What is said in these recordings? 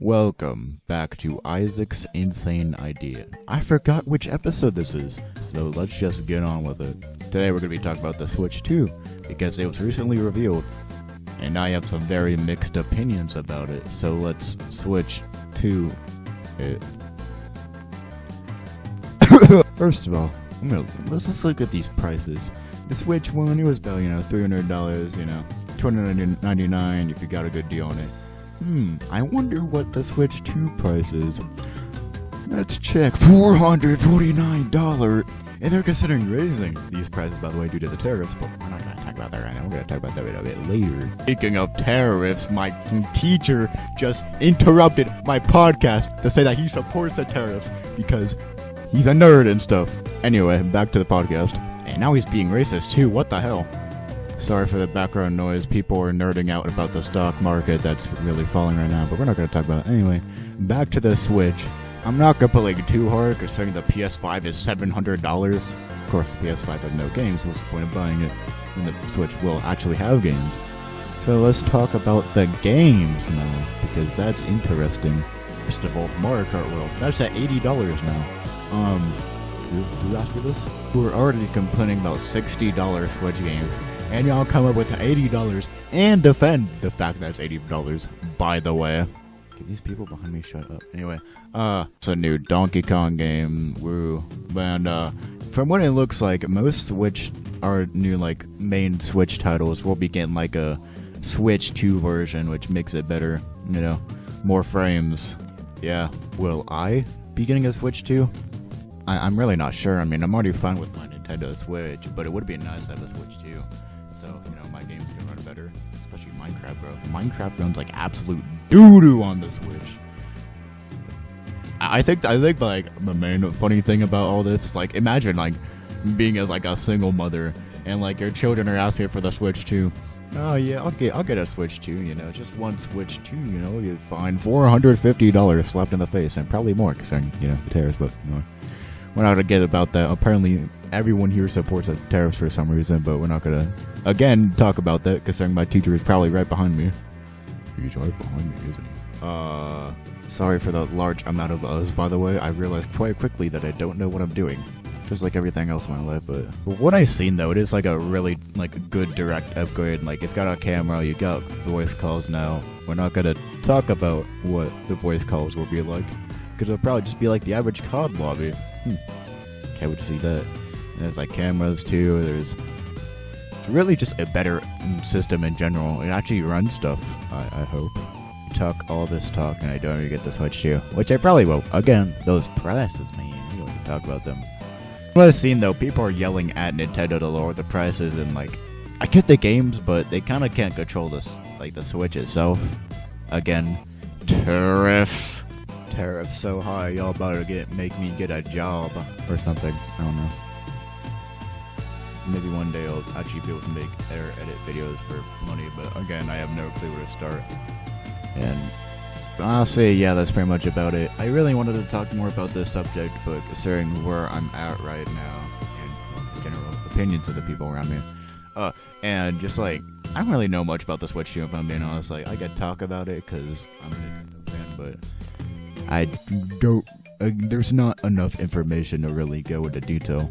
Welcome back to Isaac's Insane Idea. I forgot which episode this is, so let's just get on with it. Today we're going to be talking about the Switch 2, because it was recently revealed, and I have some very mixed opinions about it, so let's switch to it. First of all, let's just look at these prices. The Switch 1, it was about, $300, $299 if you got a good deal on it. I wonder what the Switch 2 price is. Let's check. $449! And they're considering raising these prices, by the way, due to the tariffs, but we're not going to talk about that right now. We're going to talk about that a little bit later. Speaking of tariffs, my teacher just interrupted my podcast to say that he supports the tariffs because he's a nerd and stuff. Anyway, back to the podcast. And now he's being racist, too. What the hell? Sorry for the background noise. People are nerding out about the stock market that's really falling right now, but we're not going to talk about it. Anyway, back to the Switch. I'm not going to put too hard, considering the PS5 is $700. Of course, the PS5 has no games, so what's the point of buying it when the Switch will actually have games? So let's talk about the games now, because that's interesting. First of all, Mario Kart World. That's at $80 now. Who asked for this? We're already complaining about $60 Switch games. And y'all come up with $80 and defend the fact that it's $80, by the way. Can these people behind me shut up? Anyway, it's a new Donkey Kong game. Woo. And, from what it looks like, most Switch, our new, main Switch titles will be getting, a Switch 2 version, which makes it better, more frames. Yeah. Will I be getting a Switch 2? I'm really not sure. I mean, I'm already fine with my Nintendo Switch, but it would be nice to have a Switch 2. So, my games can run better, especially Minecraft, bro. Minecraft runs like absolute doo-doo on the Switch. I think the main funny thing about all this, imagine, being as, a single mother, and, your children are asking for the Switch 2. Oh, yeah, I'll get a Switch 2, just one Switch 2, you'd find $450 slapped in the face, and probably more, considering, the tariffs, but, we're not going to get about that. Apparently, everyone here supports the tariffs for some reason, but we're not going to, again, talk about that, considering my teacher is probably right behind me. He's right behind me, isn't he? Sorry for the large amount of us, by the way. I realized quite quickly that I don't know what I'm doing. Just like everything else in my life, but what I've seen, though, it is, a really, good direct upgrade. It's got a camera, you got voice calls now. We're not going to talk about what the voice calls will be like, because it'll probably just be like the average COD lobby. Can't wait to see that. And there's cameras too. There's really just a better system in general. It actually runs stuff, I hope. Talk all this talk and I don't even get the Switch 2, which I probably will. Again, those prices, man. We don't even talk about them. What I've seen though, people are yelling at Nintendo to lower the prices, and I get the games, but they kind of can't control this, the Switch itself. Again, tariffs so high, y'all about to make me get a job or something. I don't know. Maybe one day I'll actually be able to edit videos for money, but again, I have no clue where to start. And I'll say, yeah, that's pretty much about it. I really wanted to talk more about this subject, but considering where I'm at right now, and general opinions of the people around me, and just I don't really know much about the Switch 2, if I'm being honest. I could talk about it because I'm a Nintendo fan, but I don't, there's not enough information to really go into detail.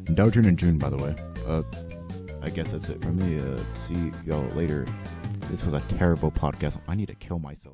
Downturn in June, by the way. I guess that's it for me. See y'all later. This was a terrible podcast. I need to kill myself.